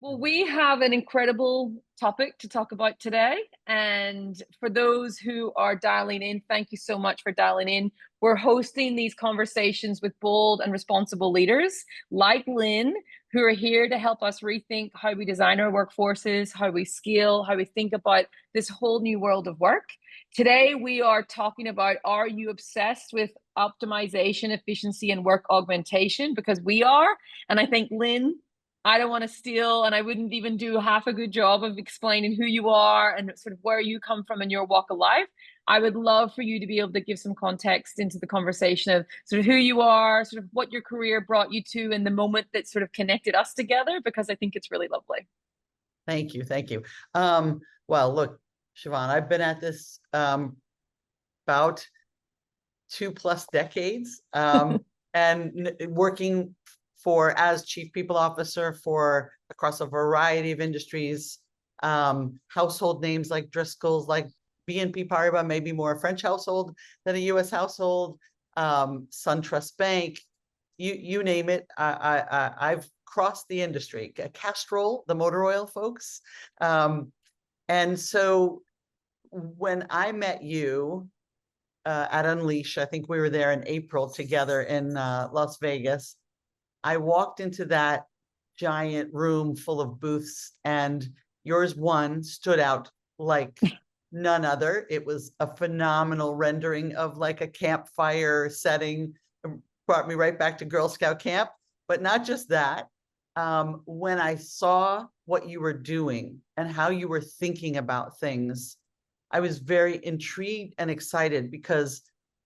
Well, we have an incredible topic to talk about today. And for those who are dialing in, thank you so much for dialing in. We're hosting these conversations with bold and responsible leaders like Lynne, who are here to help us rethink how we design our workforces, how we scale, how we think about this whole new world of work. Today, we are talking about, are you obsessed with optimization, efficiency, and work augmentation? Because we are. And I think, Lynne, I don't want to steal, and I wouldn't even do half a good job of explaining who you are and sort of where you come from in your walk of life. I would love for you to be able to give some context into the conversation of sort of who you are, sort of what your career brought you to, and the moment that sort of connected us together, because I think it's really lovely. Thank you. Thank you. Well, look, Siobhan, I've been at this about 2+ decades and working as chief people officer for across a variety of industries, household names like Driscoll's, like BNP Paribas, maybe more a French household than a US household, SunTrust Bank, you name it. I've crossed the industry, Castrol, the motor oil folks. And so when I met you at Unleash, I think we were there in April together in Las Vegas. I walked into that giant room full of booths, and yours one stood out like none other. It was a phenomenal rendering of like a campfire setting. Brought me right back to Girl Scout camp. But not just that. When I saw what you were doing and how you were thinking about things, I was very intrigued and excited, because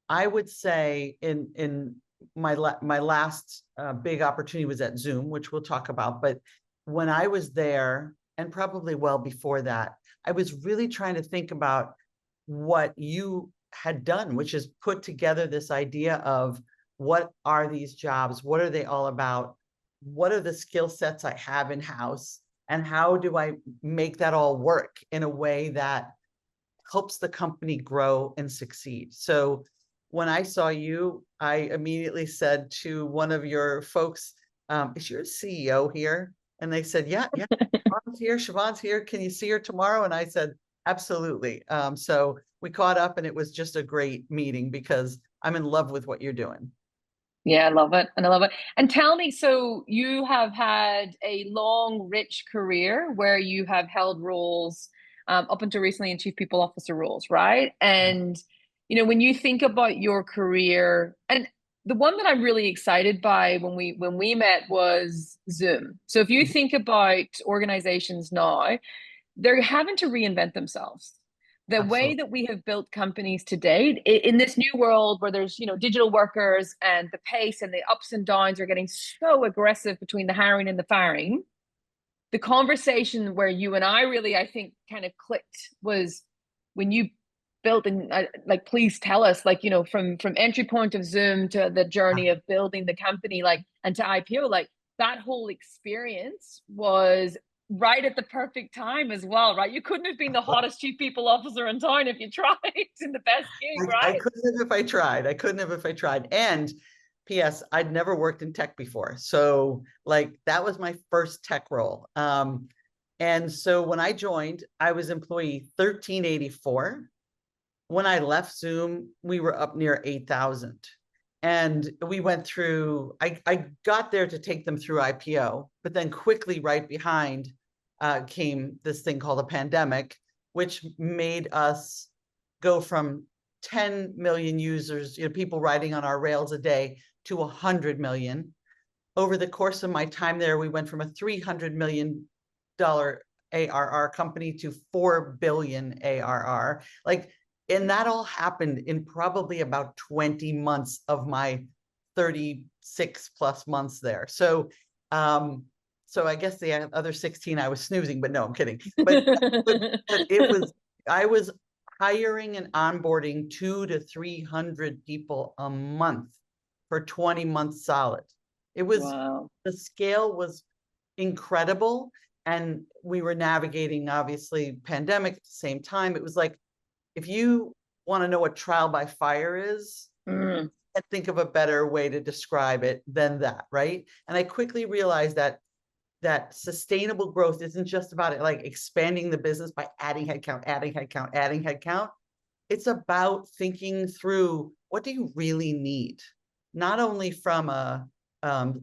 I would say in my last big opportunity was at Zoom, which we'll talk about. But when I was there, and probably well before that, I was really trying to think about what you had done, which is put together this idea of what are these jobs? What are they all about? What are the skill sets I have in-house? And how do I make that all work in a way that helps the company grow and succeed? So when I saw you, I immediately said to one of your folks, is your CEO here? And they said, yeah, Siobhan's here. Can you see her tomorrow? And I said, absolutely. So we caught up, and it was just a great meeting, because I'm in love with what you're doing. Yeah, I love it. And I love it. And tell me, so you have had a long, rich career where you have held roles up until recently in chief people officer roles, right? And, when you think about your career, and the one that I'm really excited by when we met was Zoom. So if you think about organizations now, they're having to reinvent themselves. The way Absolutely. that we have built companies to date in this new world where there's digital workers, and the pace and the ups and downs are getting so aggressive between the hiring and the firing, the conversation where you and I really, I think, kind of clicked was when you built, and like, please tell us, like, from entry point of Zoom to the journey of building the company, like, and to IPO, like, that whole experience was right at the perfect time as well, right? You couldn't have been the hottest chief people officer in town if you tried in the best gig, I right? couldn't have if I tried. I couldn't have if I tried. And P.S., I'd never worked in tech before. So like that was my first tech role. And so when I joined, I was employee 1384. When I left Zoom, we were up near 8,000. And we went through, I got there to take them through IPO, but then quickly right behind came this thing called a pandemic, which made us go from 10 million users, people riding on our rails a day, to 100 million. Over the course of my time there, we went from a $300 million ARR company to 4 billion ARR. And that all happened in probably about 20 months of my 36+ months there. So I guess the other 16 I was snoozing, but no, I'm kidding. But I was hiring and onboarding 200 to 300 people a month for 20 months solid. It was, Wow. the scale was incredible. And we were navigating, obviously, pandemic at the same time. It was like, if you want to know what trial by fire is, I think of a better way to describe it than that, right? And I quickly realized that that sustainable growth isn't just about it, like expanding the business by adding headcount, adding headcount, adding headcount. It's about thinking through, what do you really need? Not only from a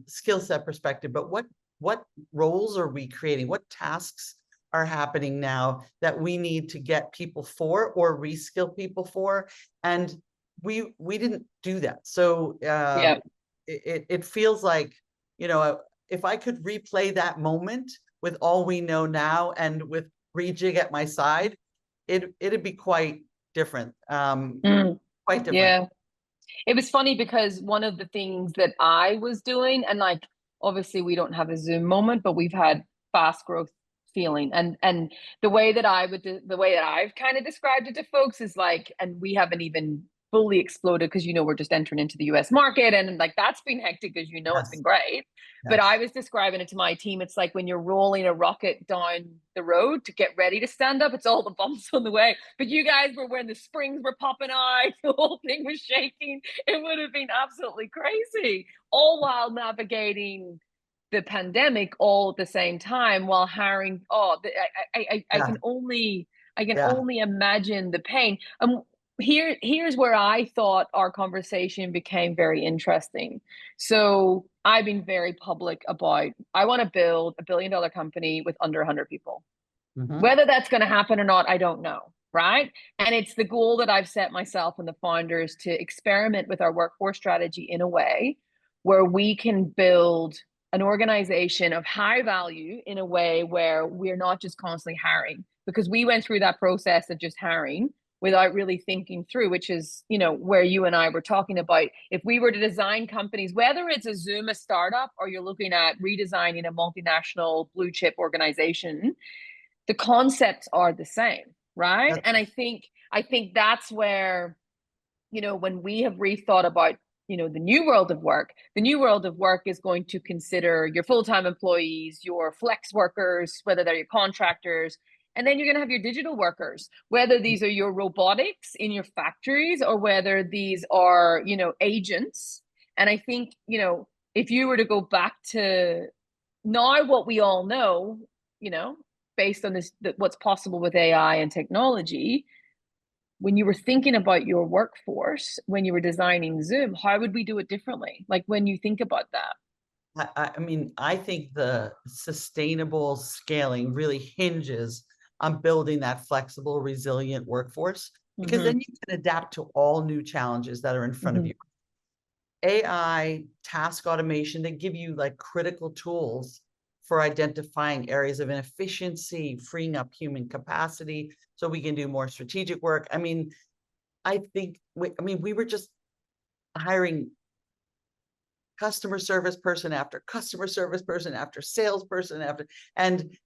skill set perspective, but what roles are we creating? What tasks are happening now that we need to get people for or reskill people for? And we didn't do that. So it feels like, you know, if I could replay that moment with all we know now and with Reejig at my side, it'd be quite different. Quite different. Yeah. It was funny because one of the things that I was doing, and like obviously we don't have a Zoom moment, but we've had fast growth feeling. And the way that I've kind of described it to folks is like, and we haven't even fully exploded because, you know, we're just entering into the US market, and like that's been hectic, as you know. It's been great. But I was describing it to my team. It's like when you're rolling a rocket down the road to get ready to stand up, it's all the bumps on the way. But you guys were when the springs were popping out, the whole thing was shaking. It would have been absolutely crazy, all while navigating the pandemic all at the same time while hiring. I can only imagine the pain. Here's where I thought our conversation became very interesting. So I've been very public about, I want to build $1 billion company with under 100 people. Whether that's going to happen or not, I don't know. Right. And it's the goal that I've set myself and the founders to experiment with our workforce strategy in a way where we can build an organization of high value in a way where we're not just constantly hiring, because we went through that process of just hiring without really thinking through, which is, you know, where you and I were talking about. If we were to design companies, whether it's a Zoom, a startup, or you're looking at redesigning a multinational blue chip organization, the concepts are the same, right? And I think that's where, you know, when we have rethought about, you know, the new world of work is going to consider your full-time employees, your flex workers, whether they're your contractors, and then you're going to have your digital workers, whether these are your robotics in your factories or whether these are, you know, agents. And I think, you know, if you were to go back to now what we all know, you know, based on this, what's possible with AI and technology, when you were thinking about your workforce, when you were designing Zoom, how would we do it differently? Like when you think about that. I mean, I think the sustainable scaling really hinges on building that flexible, resilient workforce, because then you can adapt to all new challenges that are in front of you. AI, task automation, they give you like critical tools for identifying areas of inefficiency, freeing up human capacity so we can do more strategic work. I mean, I think, we were just hiring customer service person after customer service person after salesperson after, and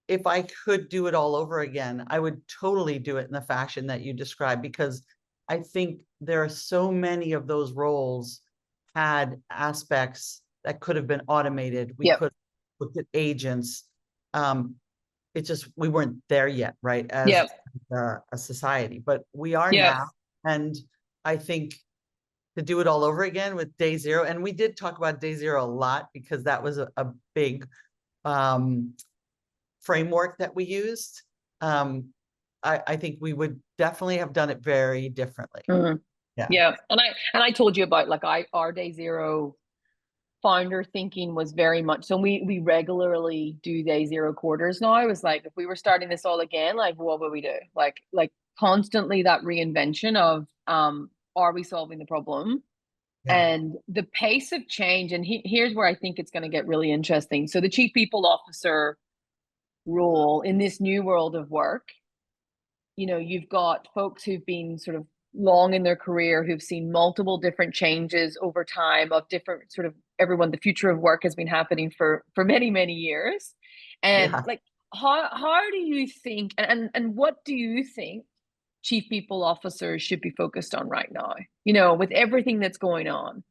if I could do it all over again, I would totally do it in the fashion that you described, because I think there are so many of those roles had aspects that could have been automated. We could look at agents. It's just, we weren't there yet, right? As a society, but we are now. And I think to do it all over again with day zero, and we did talk about day zero a lot because that was a big framework that we used. I think we would definitely have done it very differently. Yeah. And I told you about like our day zero founder thinking was very much so. We regularly do day zero quarters now. I was like, if we were starting this all again, like what would we do? Like constantly that reinvention of are we solving the problem? And the pace of change. And here's where I think it's going to get really interesting. So the chief people officer role in this new world of work, you know, you've got folks who've been sort of long in their career, who've seen multiple different changes over time of different sort of everyone. The future of work has been happening for many, many years. And like, how do you think, and what do you think chief people officers should be focused on right now, you know, with everything that's going on?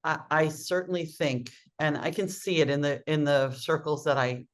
I certainly think, and I can see it in the circles that I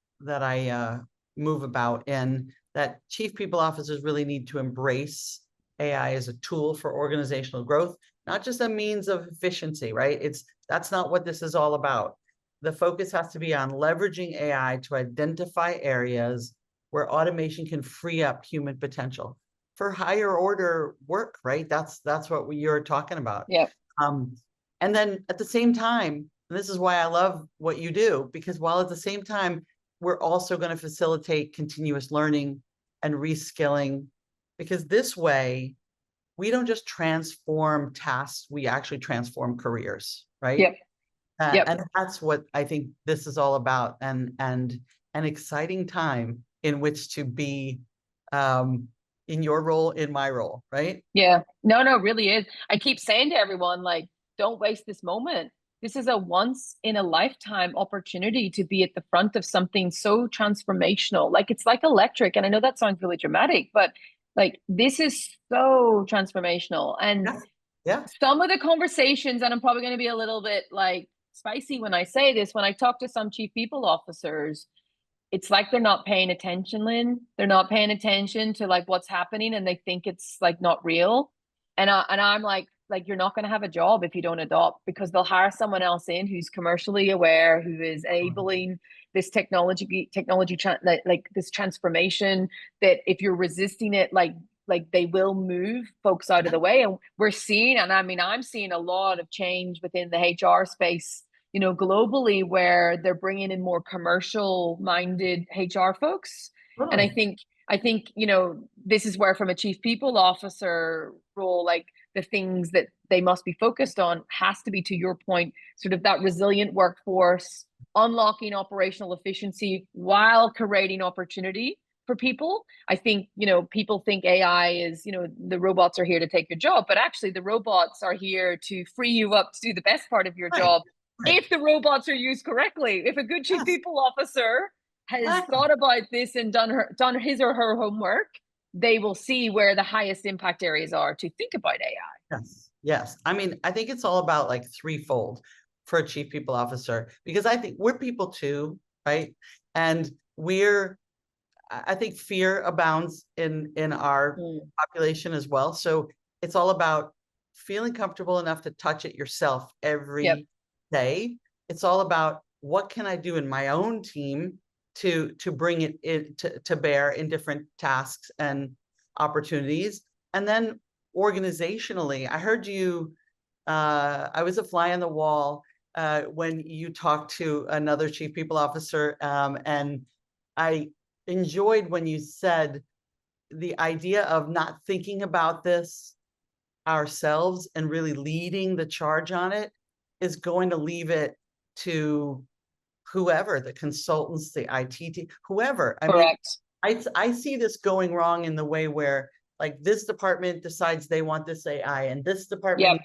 move about in, that chief people officers really need to embrace AI as a tool for organizational growth, not just a means of efficiency, right? That's not what this is all about. the focus has to be on leveraging AI to identify areas where automation can free up human potential for higher order work, right? That's what you're talking about. Yep. And then at the same time, and this is why I love what you do, because while at the same time, we're also going to facilitate continuous learning and reskilling, because this way, we don't just transform tasks, we actually transform careers, right? Yep. Yep. And that's what I think this is all about, and an exciting time in which to be in your role, in my role, right? Yeah. No, it really is. I keep saying to everyone, like, don't waste this moment. This is a once in a lifetime opportunity to be at the front of something so transformational. Like, it's like electric. And I know that sounds really dramatic, but like, this is so transformational. And yeah. Some of the conversations, and I'm probably going to be a little bit like spicy when I say this, when I talk to some chief people officers, it's like they're not paying attention, Lynn. They're not paying attention to like what's happening, and they think it's like not real. And I'm like you're not going to have a job if you don't adopt, because they'll hire someone else in who's commercially aware, who is enabling this technology like this transformation, that if you're resisting it, like they will move folks out of the way. And we're seeing, and I mean, I'm seeing a lot of change within the HR space, you know, globally, where they're bringing in more commercial minded HR folks. And I think, you know, this is where from a chief people officer role, like the things that they must be focused on has to be, to your point, sort of that resilient workforce, unlocking operational efficiency while creating opportunity for people. I think, you know, people think AI is, you know, the robots are here to take your job, but actually the robots are here to free you up to do the best part of your job. Right. If the robots are used correctly. If a good chief people officer has thought about this and done his or her homework, they will see where the highest impact areas are to think about AI. Yes. I mean, I think it's all about like threefold for a chief people officer, because I think we're people too, right? And I think fear abounds in our population as well. So it's all about feeling comfortable enough to touch it yourself every day. It's all about what can I do in my own team to bring it in, to bear in different tasks and opportunities. And then organizationally, I heard you, I was a fly on the wall when you talked to another chief people officer, and I enjoyed when you said the idea of not thinking about this ourselves and really leading the charge on it is going to leave it to whoever, the consultants, the IT team, whoever. Correct. I see this going wrong in the way where like this department decides they want this AI, and this department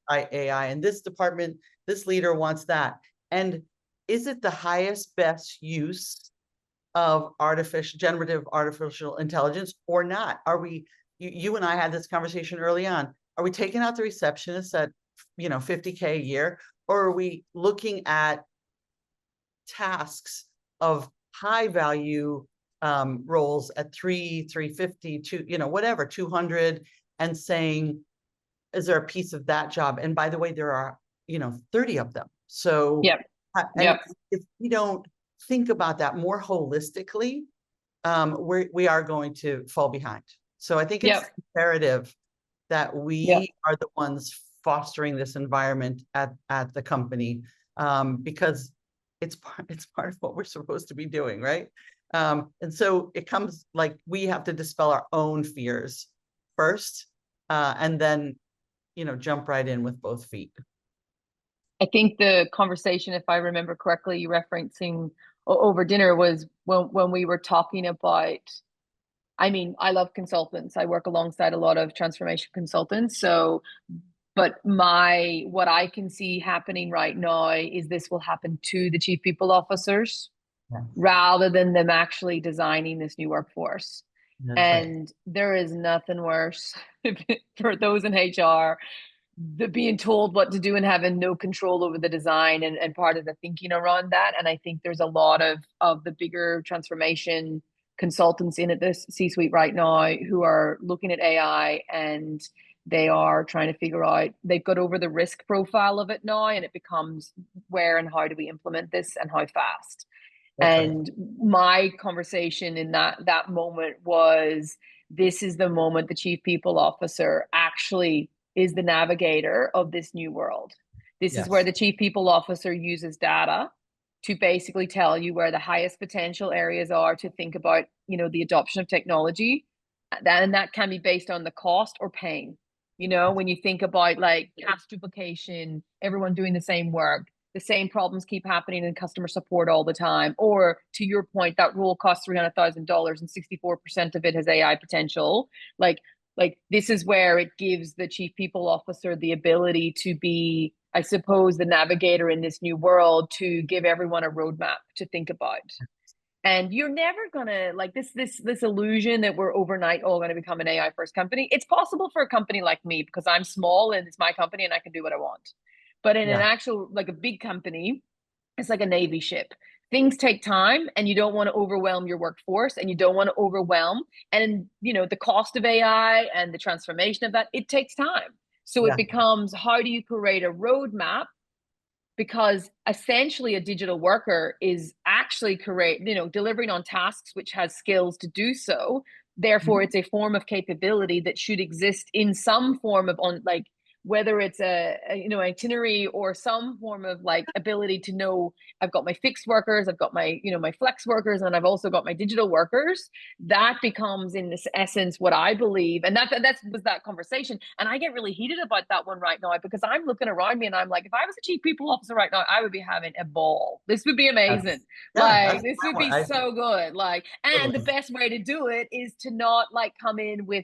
AI, and this department, this leader wants that. And is it the highest best use of generative artificial intelligence or not? Are we, you and I had this conversation early on, are we taking out the receptionist at, you know, $50K a year, or are we looking at tasks of high value roles at 350, you know, whatever, 200, and saying, is there a piece of that job? And by the way, there are, you know, 30 of them. So if we don't think about that more holistically, we are going to fall behind. So I think it's imperative that we are the ones fostering this environment at the company, because it's part of what we're supposed to be doing, right? And so it comes like we have to dispel our own fears first, and then, you know, jump right in with both feet. I think the conversation, if I remember correctly, you referencing over dinner was when we were talking about, I mean, I love consultants. I work alongside a lot of transformation consultants. So, but what I can see happening right now is this will happen to the chief people officers rather than them actually designing this new workforce. And there is nothing worse for those in HR, being told what to do and having no control over the design and part of the thinking around that. And I think there's a lot of the bigger transformation consultants in at this C-suite right now who are looking at AI and They are trying to figure out, they've got over the risk profile of it now, and it becomes where and how do we implement this and how fast. That's right. And my conversation in that moment was, this is the moment the chief people officer actually is the navigator of this new world. This is where Yes. the chief people officer uses data to basically tell you where the highest potential areas are to think about, the adoption of technology. And that can be based on the cost or pain. When you think about like task duplication, everyone doing the same work, the same problems keep happening in customer support all the time. Or to your point, that role costs $300,000 and 64% of it has AI potential. Like this is where it gives the chief people officer the ability to be, I suppose, the navigator in this new world, to give everyone a roadmap to think about. And you're never gonna like this illusion that we're overnight all gonna become an AI first company. It's possible for a company like me because I'm small and it's my company and I can do what I want. But in an actual, like a big company, it's like a Navy ship. Things take time, and you don't want to overwhelm your workforce, and you don't want to overwhelm. And, the cost of AI and the transformation of that, it takes time. So it becomes, how do you create a roadmap? Because essentially a digital worker is actually delivering on tasks which has skills to do so. Therefore, it's a form of capability that should exist in some form of whether it's a itinerary or some form of like ability to know, I've got my fixed workers, I've got my my flex workers, and I've also got my digital workers. That becomes in this essence what I believe, and that was that conversation. And I get really heated about that one right now, because I'm looking around me and I'm like, if I was a chief people officer right now, I would be having a ball. This would be amazing. This would be so good. And the best way to do it is to not come in with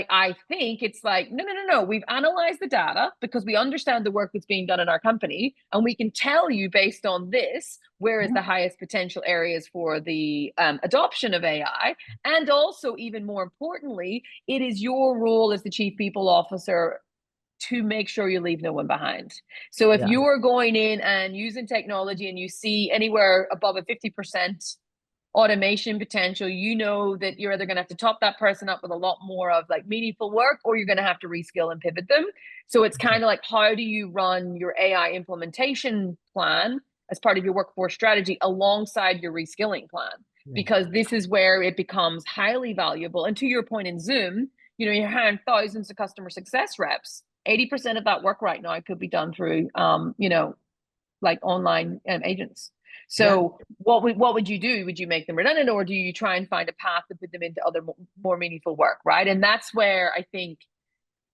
I think it's no. We've analyzed the data because we understand the work that's being done in our company, and we can tell you based on this where is the highest potential areas for the adoption of AI. And also, even more importantly, it is your role as the chief people officer to make sure you leave no one behind. So if you are going in and using technology and you see anywhere above a 50% automation potential, that you're either going to have to top that person up with a lot more of meaningful work, or you're going to have to reskill and pivot them. So it's kind of like, how do you run your AI implementation plan as part of your workforce strategy alongside your reskilling plan? Because this is where it becomes highly valuable. And to your point in Zoom, you're hiring thousands of customer success reps. 80% of that work right now could be done through, online agents. So what would you do? Would you make them redundant, or do you try and find a path to put them into other more meaningful work, right? And that's where I think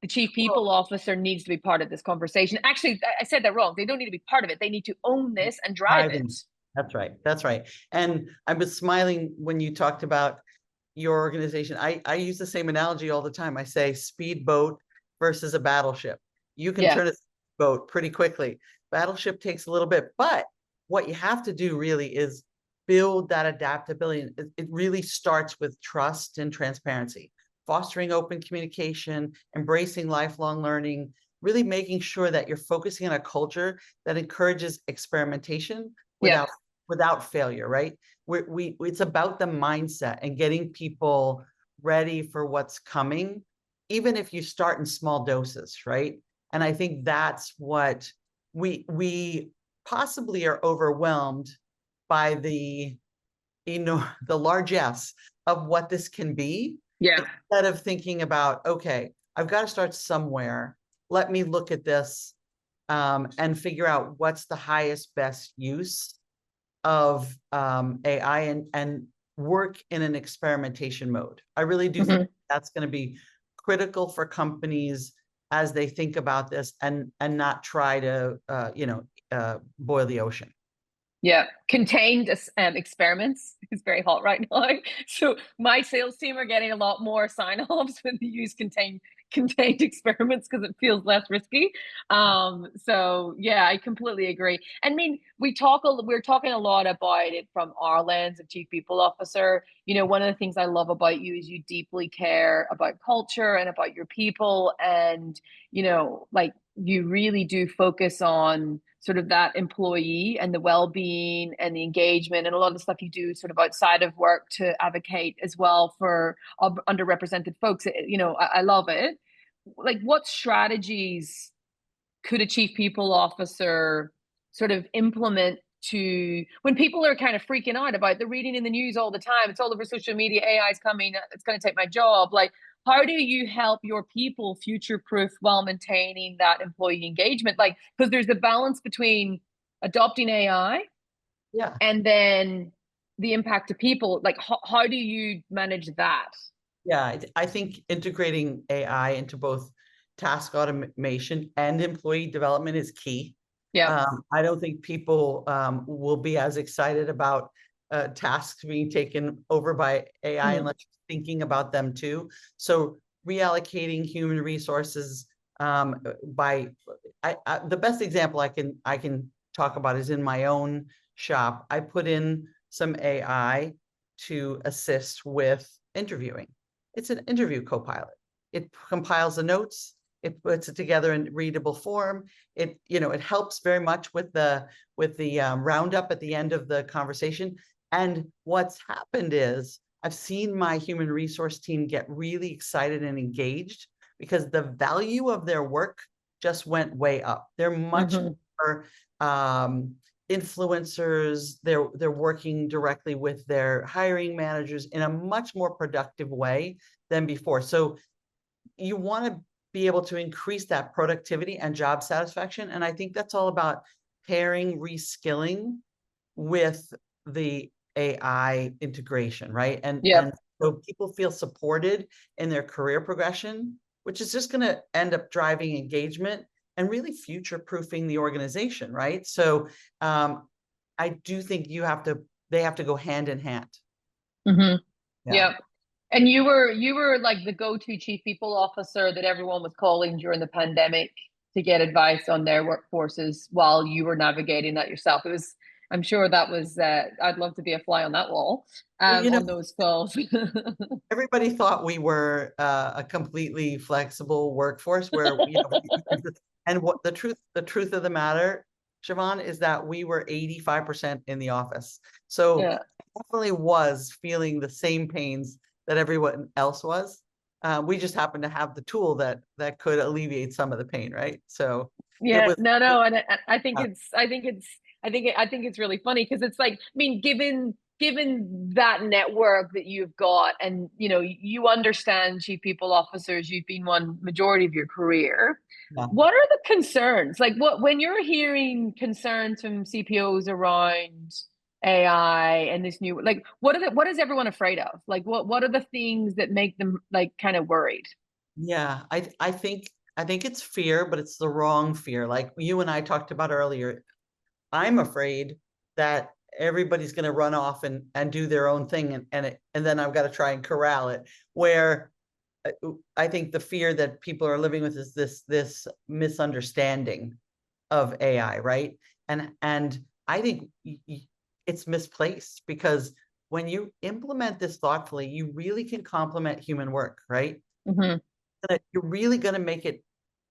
the chief people officer needs to be part of this conversation. Actually, I said that wrong. They don't need to be part of it. They need to own this and drive it. That's right. That's right. And I was smiling when you talked about your organization. I use the same analogy all the time. I say speedboat versus a battleship. You can turn a boat pretty quickly. Battleship takes a little bit, but what you have to do really is build that adaptability. It really starts with trust and transparency, fostering open communication, embracing lifelong learning, really making sure that you're focusing on a culture that encourages experimentation without failure, right? It's about the mindset and getting people ready for what's coming, even if you start in small doses, right? And I think that's what we possibly are overwhelmed by the largesse of what this can be. Instead of thinking about, okay, I've got to start somewhere. Let me look at this and figure out what's the highest, best use of AI and work in an experimentation mode. I really do think that's going to be critical for companies as they think about this and not try to boil the ocean. Contained experiments is very hot right now. So my sales team are getting a lot more sign-offs when they use contained experiments because it feels less risky. So yeah, I completely agree. I mean, we're talking a lot about it from our lens of chief people officer. One of the things I love about you is you deeply care about culture and about your people, and you really do focus on sort of that employee and the well-being and the engagement, and a lot of the stuff you do sort of outside of work to advocate as well for underrepresented folks. I love it. like what strategies could a chief people officer sort of implement to, when people are kind of freaking out about, they're reading in the news all the time, it's all over social media, AI is coming, it's going to take my job. Like, how do you help your people future proof while maintaining that employee engagement? Like, because there's a balance between adopting AI Yeah. and then the impact to people. Like, how do you manage that? Yeah, I think integrating AI into both task automation and employee development is key. Yeah. I don't think people will be as excited about tasks being taken over by AI unless you're thinking about them too. So reallocating human resources by the best example I can talk about is in my own shop. I put in some AI to assist with interviewing. It's an interview co-pilot. It compiles the notes, it puts it together in readable form. It, it helps very much with the roundup at the end of the conversation. And what's happened is I've seen my human resource team get really excited and engaged because the value of their work just went way up. They're much more influencers. They're working directly with their hiring managers in a much more productive way than before. So you want to be able to increase that productivity and job satisfaction. And I think that's all about pairing reskilling with the AI integration, right? And so people feel supported in their career progression, which is just going to end up driving engagement and really future-proofing the organization, right? So I do think they have to go hand in hand. Yeah. And you were like the go-to chief people officer that everyone was calling during the pandemic to get advice on their workforces while you were navigating that yourself. It was, I'm sure that was, I'd love to be a fly on that wall on those calls. Everybody thought we were a completely flexible workforce where, and what the truth of the matter, Siobhan, is that we were 85% in the office. So I definitely was feeling the same pains that everyone else was. We just happened to have the tool that could alleviate some of the pain, right? So and I think it's really funny because it's like, I mean, given that network that you've got, and you understand chief people officers, you've been one majority of your career. What are the concerns? Like, when you're hearing concerns from CPOs around AI and this new, like, what is everyone afraid of? Like, what are the things that make them like kind of worried? Yeah, I think it's fear, but it's the wrong fear. Like you and I talked about earlier, I'm afraid that everybody's going to run off and do their own thing, and then I've got to try and corral it. Where I think the fear that people are living with is this misunderstanding of AI, right? And I think it's misplaced because when you implement this thoughtfully, you really can complement human work, right? You're really going to make it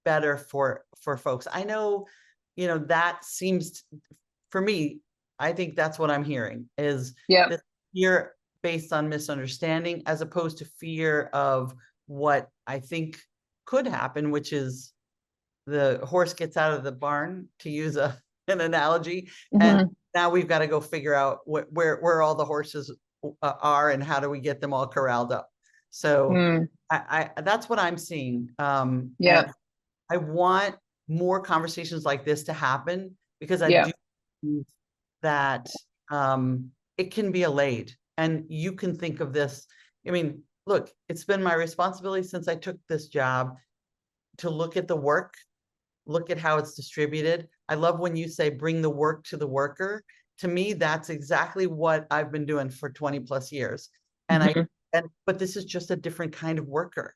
better for folks. I know, that seems, for me, I think that's what I'm hearing is this fear based on misunderstanding as opposed to fear of what I think could happen, which is the horse gets out of the barn, to use an analogy, and now we've got to go figure out where all the horses are and how do we get them all corralled up. So I that's what I'm seeing. And I want more conversations like this to happen because I do think that it can be allayed, and you can think of this. I mean, look, it's been my responsibility since I took this job to look at the work, look at how it's distributed. I love when you say bring the work to the worker. To me, that's exactly what I've been doing for 20 plus years. And but this is just a different kind of worker.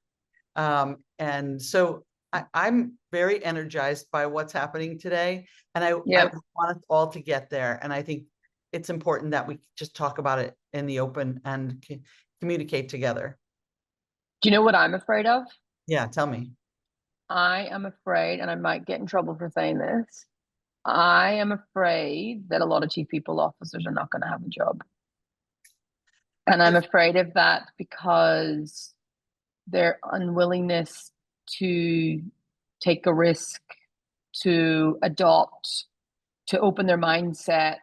And so I'm very energized by what's happening today. And I want us all to get there. And I think it's important that we just talk about it in the open and communicate together. Do you know what I'm afraid of? Yeah, tell me. I am afraid, and I might get in trouble for saying this, I am afraid that a lot of chief people officers are not going to have a job. And I'm afraid of that because their unwillingness to take a risk, to adopt, to open their mindset,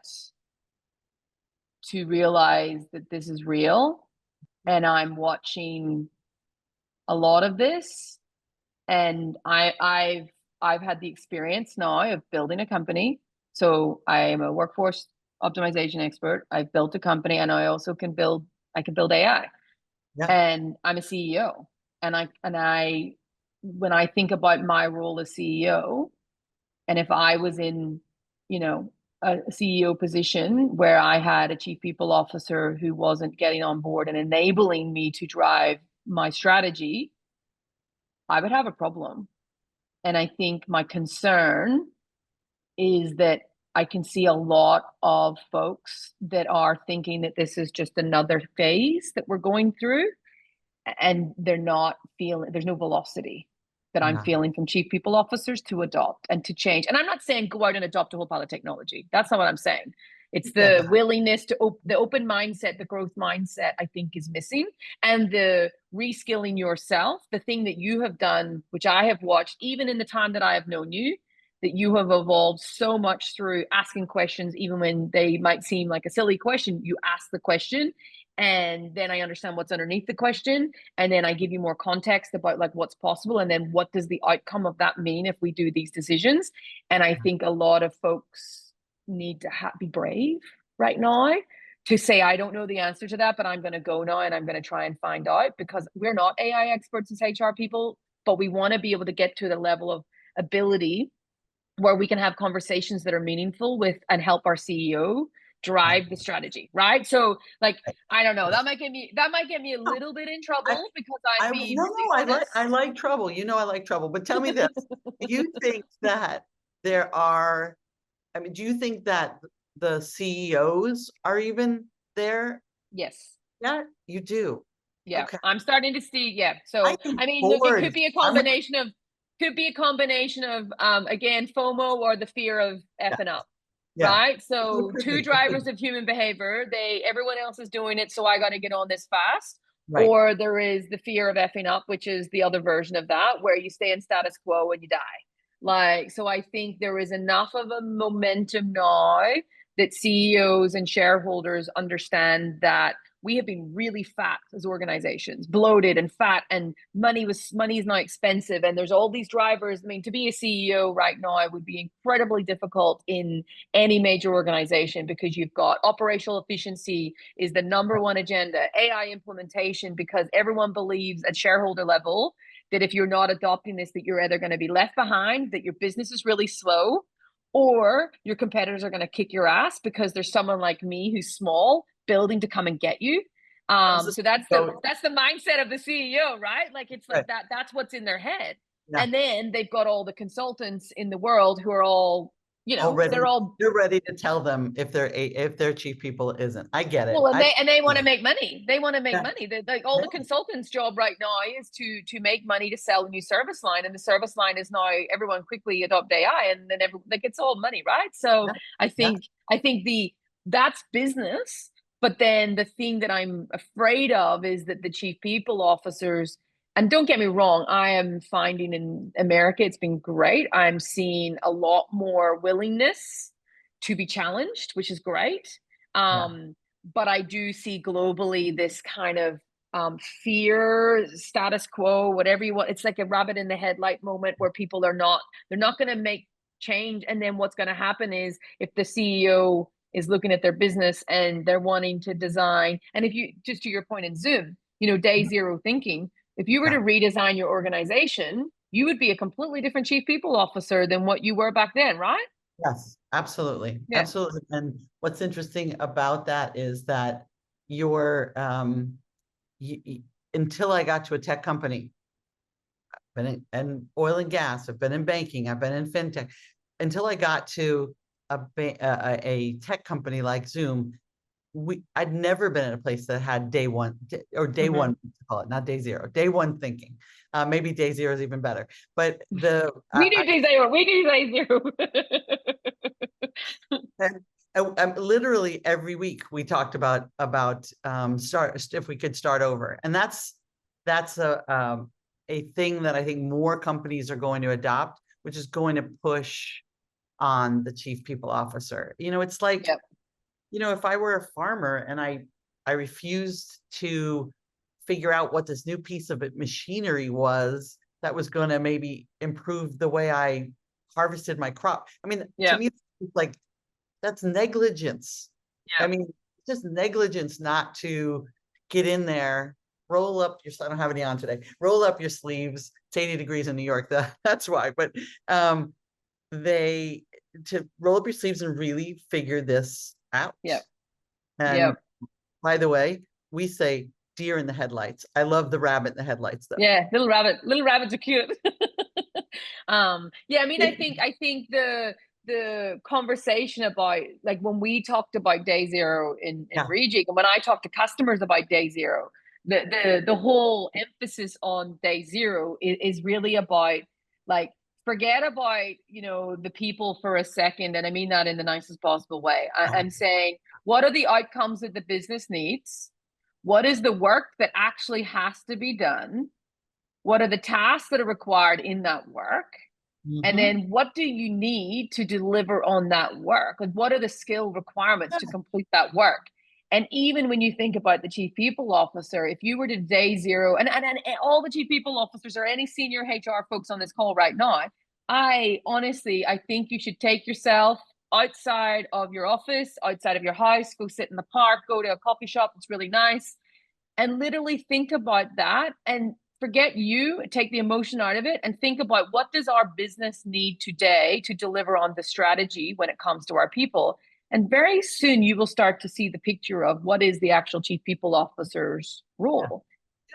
to realize that this is real. And I'm watching a lot of this, and I've had the experience now of building a company. So I am a workforce optimization expert. I've built a company, and I also can build AI. Yeah. And I'm a CEO. And I when I think about my role as CEO, and if I was in, you know, a CEO position where I had a chief people officer who wasn't getting on board and enabling me to drive my strategy, I would have a problem. And I think my concern is that I can see a lot of folks that are thinking that this is just another phase that we're going through, and they're not feeling, there's no velocity that I'm Yeah. feeling from chief people officers to adopt and to change. And I'm not saying go out and adopt a whole pile of technology. That's not what I'm saying. It's the willingness to the open mindset, the growth mindset, I think is missing. And the reskilling yourself, the thing that you have done, which I have watched, even in the time that I have known you, that you have evolved so much through asking questions, even when they might seem like a silly question. You ask the question, and then I understand what's underneath the question, and then I give you more context about like what's possible, and then what does the outcome of that mean if we do these decisions. And I think a lot of folks need to be brave right now to say, I don't know the answer to that, but I'm going to go now and I'm going to try and find out, because we're not AI experts as HR people, but we want to be able to get to the level of ability where we can have conversations that are meaningful with and help our CEO drive the strategy, right? So like, I don't know, that might get me a little bit in trouble because I'm being really honest. I like trouble. You know, I like trouble. But tell me this: do you think that there are? I mean, do you think that the CEOs are even there? Yes. Yeah, you do. Yeah, Okay. I'm starting to see. Yeah, so I mean, look, it could be a combination of again, FOMO or the fear of effing up. Yeah. Right. So two drivers of human behavior. Everyone else is doing it, so I got to get on this fast. Right. Or there is the fear of effing up, which is the other version of that, where you stay in status quo and you die. Like, so I think there is enough of a momentum now that CEOs and shareholders understand that we have been really fat as organizations, bloated and fat, and money is now expensive, and there's all these drivers. I mean, to be a CEO right now, it would be incredibly difficult in any major organization, because you've got operational efficiency is the number one agenda, AI implementation, because everyone believes at shareholder level that if you're not adopting this, that you're either going to be left behind, that your business is really slow, or your competitors are going to kick your ass because there's someone like me who's small building to come and get you. So that's the mindset of the CEO, right? Like, it's like that's what's in their head. Yeah. And then they've got all the consultants in the world who are all, you know, they're ready to tell them if their chief people isn't. I get it. Well, and they want to make money. They want to make money. Like, all the consultants' job right now is to make money, to sell a new service line, and the service line is now everyone quickly adopt AI, and then like, it's all money, right? So I think that's business. But then the thing that I'm afraid of is that the chief people officers, and don't get me wrong, I am finding in America, it's been great. I'm seeing a lot more willingness to be challenged, which is great. But I do see globally this kind of fear, status quo, whatever you want. It's like a rabbit in the headlight moment where people they're not going to make change. And then what's going to happen is, if the CEO is looking at their business and they're wanting to design, and if you, just to your point in Zoom, you know, day zero thinking, if you were to redesign your organization, you would be a completely different chief people officer than what you were back then, right? Yes, absolutely. Yeah. Absolutely. And what's interesting about that is that until I got to a tech company, I've been in oil and gas, I've been in banking, I've been in fintech, until I got to a tech company like Zoom, I'd never been in a place that had day one, to call it, not day zero, day one thinking. Maybe day zero is even better. But we do day zero. And literally every week we talked about if we could start over, and that's a thing that I think more companies are going to adopt, which is going to push on the chief people officer. It's like, Yep. If I were a farmer and I refused to figure out what this new piece of machinery was that was going to maybe improve the way I harvested my crop. I mean, to Yep. me, it's like, that's negligence. I Yep. mean, it's just negligence not to get in there, roll up your, I don't have any on today, roll up your sleeves. It's 80 degrees in New York. That's why. But to roll up your sleeves and really figure this out. Yep. And Yep. by the way, we say deer in the headlights. I love the rabbit in the headlights, though. Yeah, little rabbits are cute. Yeah, I mean, I think the conversation about, like, when we talked about day zero in Yeah. Reejig, and when I talk to customers about day zero, the whole emphasis on day zero is really about, like, forget about, the people for a second, and I mean that in the nicest possible way. I'm saying, what are the outcomes that the business needs? What is the work that actually has to be done? What are the tasks that are required in that work? And then what do you need to deliver on that work? Like, what are the skill requirements to complete that work? And even when you think about the chief people officer, if you were to day zero, and all the chief people officers or any senior HR folks on this call right now, I think you should take yourself outside of your office, outside of your house, go sit in the park, go to a coffee shop that's really nice, and literally think about that, and forget you, take the emotion out of it, and think about, what does our business need today to deliver on the strategy when it comes to our people? And very soon you will start to see the picture of what is the actual chief people officer's role.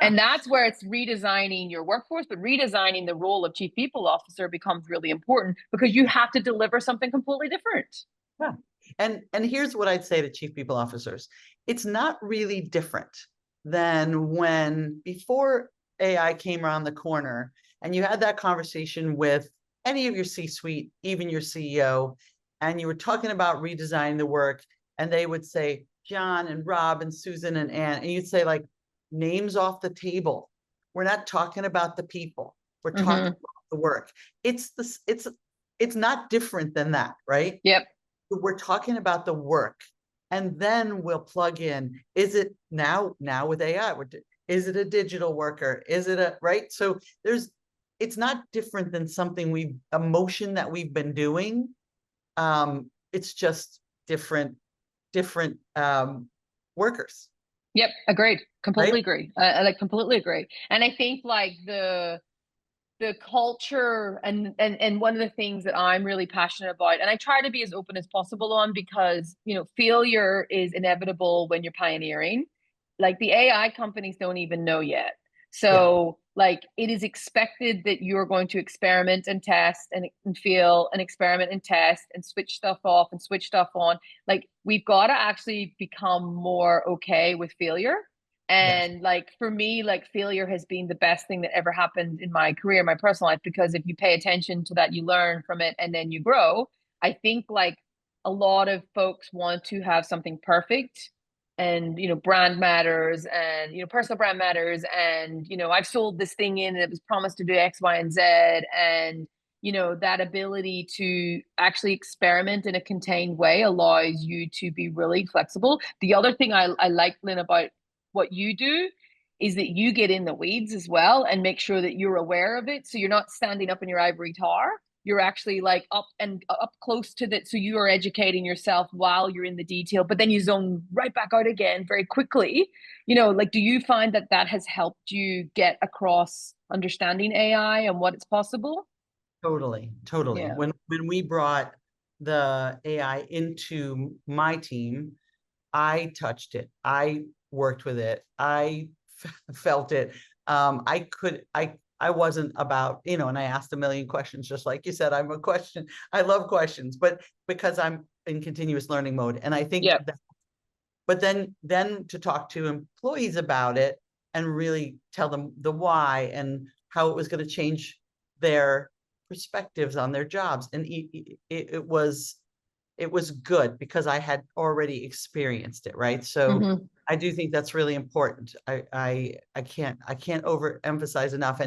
Yeah. And that's where it's redesigning your workforce, but redesigning the role of chief people officer becomes really important, because you have to deliver something completely different. Yeah. And here's what I'd say to chief people officers. It's not really different than when, before AI came around the corner, and you had that conversation with any of your C-suite, even your CEO, and you were talking about redesigning the work, and they would say, John and Rob and Susan and Ann, and you'd say, like, names off the table. We're not talking about the people. We're talking about the work. It's not different than that, right? Yep. We're talking about the work, and then we'll plug in, is it now with AI, is it a digital worker, is it right? So it's not different than something a motion that we've been doing. It's just different workers. Yep, agreed. Completely Right? agree. I completely agree. And I think, like, the culture, and one of the things that I'm really passionate about, and I try to be as open as possible on, because failure is inevitable when you're pioneering. Like, the AI companies don't even know yet. So, like, it is expected that you're going to experiment and test and fail, and experiment and test and switch stuff off and switch stuff on. Like, we've got to actually become more okay with failure. And like, for me, like, failure has been the best thing that ever happened in my career, my personal life, because if you pay attention to that, you learn from it and then you grow. I think, like, a lot of folks want to have something perfect, and brand matters, and personal brand matters, and I've sold this thing in and it was promised to do X, Y, and Z, and that ability to actually experiment in a contained way allows you to be really flexible. The other thing I like, Lynn, about what you do is that you get in the weeds as well and make sure that you're aware of it. So you're not standing up in your ivory tower. You're actually, like, up close to that. So you are educating yourself while you're in the detail, but then you zone right back out again very quickly. Like, do you find that has helped you get across understanding AI and what it's possible? Totally. Yeah. When we brought the AI into my team, I touched it. I worked with it. I felt it. I wasn't about, and I asked a million questions, just like you said. I love questions, but because I'm in continuous learning mode. And I think that, but then to talk to employees about it and really tell them the why and how it was going to change their perspectives on their jobs. And it was it was good because I had already experienced it, right? So I do think that's really important. I can't overemphasize enough.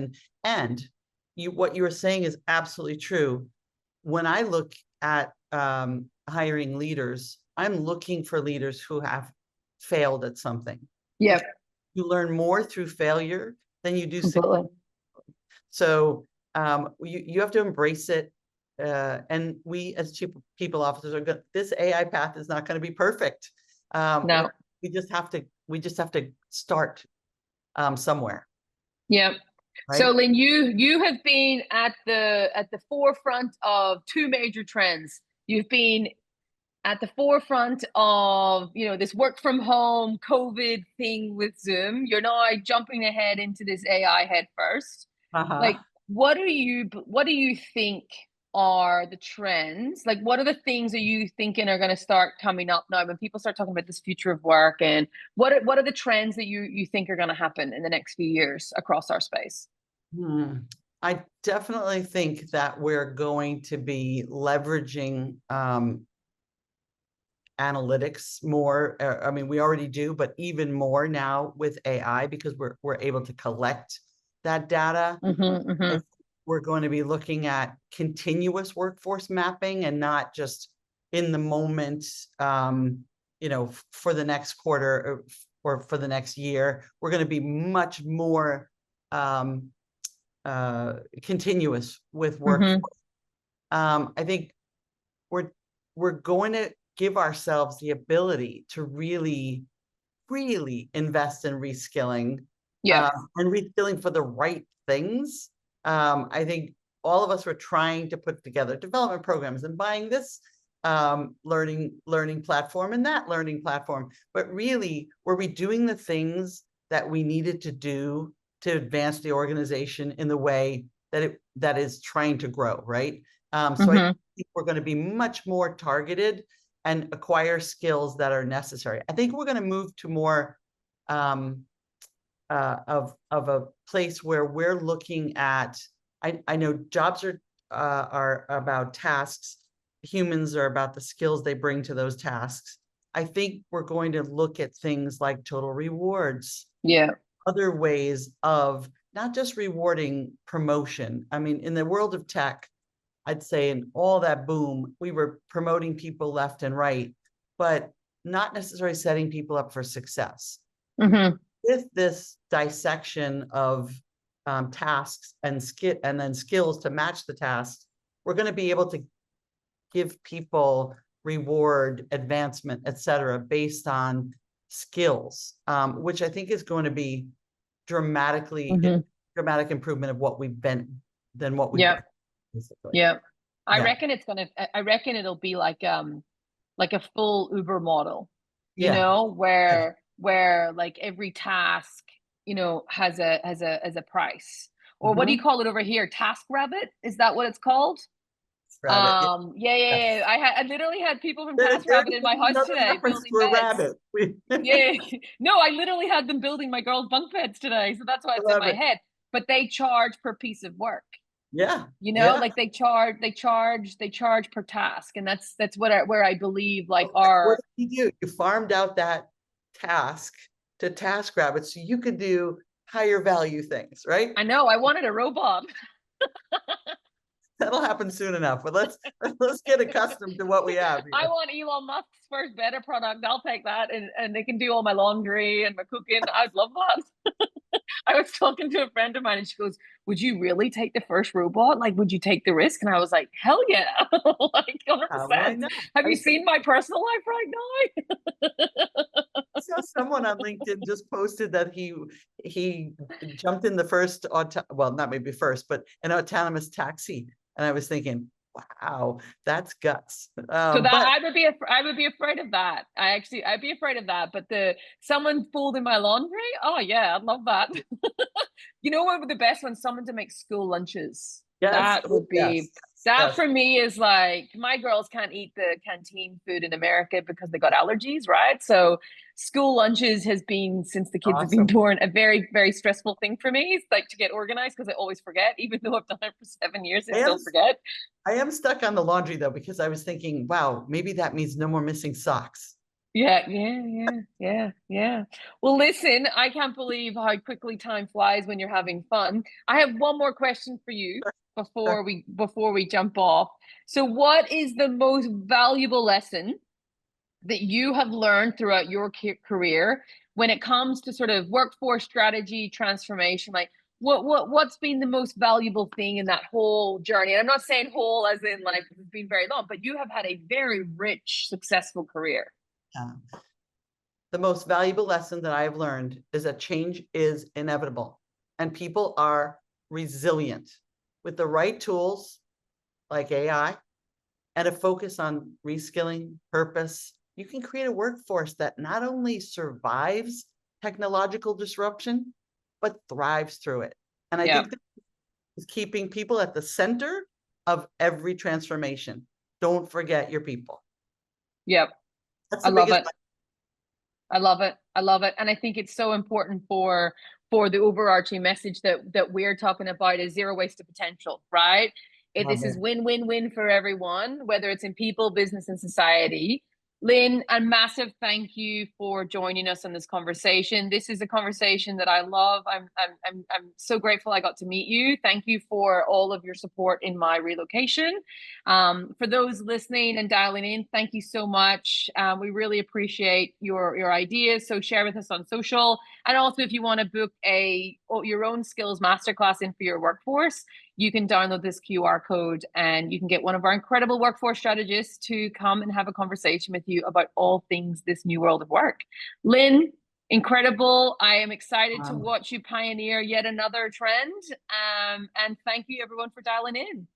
And what you were saying is absolutely true. When I look at hiring leaders, I'm looking for leaders who have failed at something. Yep. You learn more through failure than you do success. Completely. So you have to embrace it. And we as chief people officers are good. This AI path is not going to be perfect. No. We just have to start somewhere. Yep. Right? So Lynne, you have been at the forefront of two major trends. You've been at the forefront of, you know, this work from home COVID thing with Zoom. You're now jumping ahead into this AI head first. Like, what do you think are the trends? Like, what are the things that you thinking are going to start coming up now when people start talking about this future of work? And what are the trends that you think are going to happen in the next few years across our space? I definitely think that we're going to be leveraging analytics more. I mean, we already do, but even more now with AI, because we're able to collect that data. We're going to be looking at continuous workforce mapping and not just in the moment, you know, for the next quarter or for the next year. We're going to be much more continuous with workforce. I think we're going to give ourselves the ability to really invest in reskilling, and reskilling for the right things. I think all of us were trying to put together development programs and buying this learning platform and that learning platform, but really, were we doing the things that we needed to do to advance the organization in the way that is trying to grow, right? So I think we're going to be much more targeted and acquire skills that are necessary. I think we're going to move to more of a place where we're looking at. I know jobs are about tasks. Humans are about the skills they bring to those tasks. I think we're going to look at things like total rewards. Other ways of not just rewarding promotion. I mean, in the world of tech, I'd say in all that boom, we were promoting people left and right, but not necessarily setting people up for success. With this dissection of tasks and then skills to match the tasks, we're going to be able to give people reward, advancement, et cetera, based on skills, which I think is going to be dramatic improvement of what we've been than what we've been, basically. I reckon it'll be like a full Uber model, you know, where like every task, you know, has a price. Or what do you call it over here? Task Rabbit? Is that what it's called? Rabbit, yeah. I literally had people from TaskRabbit in my house today building beds. No, I literally had them building my girls' bunk beds today, so that's why it's in my head. But they charge per piece of work. You know, like they charge per task, and that's where I believe like what did you do? You farmed out that task to TaskRabbit so you could do higher value things, right? I know. I wanted a robot. That'll happen soon enough, but let's get accustomed to what we have here. I want Elon Musk's first beta product. I'll take that, and they can do all my laundry and my cooking. I'd love that. I was talking to a friend of mine, and she goes, "Would you really take the first robot? Like, would you take the risk?" And I was like, "Hell yeah!" Like 100%. Have you seen my personal life right now? So someone on LinkedIn just posted that he jumped in the first well, not maybe first, but an autonomous taxi. And I was thinking, wow, that's guts. So that I would be afraid of that. I'd be afraid of that. But someone folding my laundry, oh yeah, I'd love that. You know what would be the best one? Someone to make school lunches. That would be That Yes, for me is like, my girls can't eat the canteen food in America because they got allergies, right? So school lunches has been, since the kids have been awesome. born, a very, very stressful thing for me. It's like to get organized because I always forget, even though I've done it for 7 years, I I am still forget. I am stuck on the laundry though, because I was thinking, wow, maybe that means no more missing socks. Yeah. Well, listen, I can't believe how quickly time flies when you're having fun. I have one more question for you Sure. before we jump off. So, what is the most valuable lesson that you have learned throughout your career when it comes to sort of workforce strategy transformation? Like, what's been the most valuable thing in that whole journey? And I'm not saying whole as in like it's been very long, but you have had a very rich, successful career. Yeah. The most valuable lesson that I've learned is that change is inevitable and people are resilient with the right tools like AI and a focus on reskilling, purpose. You can create a workforce that not only survives technological disruption, but thrives through it. And I Yeah. think that is keeping people at the center of every transformation. Don't forget your people. Yep. That's I the love biggest. it. I love it. I love it. And I think it's so important for the overarching message that we're talking about is zero waste of potential, right? This Love is it. win-win-win for everyone, whether it's in people, business, and society. Lynne, a massive thank you for joining us on this conversation. This is a conversation that I love. I'm so grateful I got to meet you. Thank you for all of your support in my relocation. For those listening and dialing in, thank you so much. We really appreciate your ideas. So share with us on social. And also, if you want to book your own skills masterclass in for your workforce, you can download this QR code and you can get one of our incredible workforce strategists to come and have a conversation with you about all things this new world of work. Lynne, incredible. I am excited to watch you pioneer yet another trend. And thank you everyone for dialing in.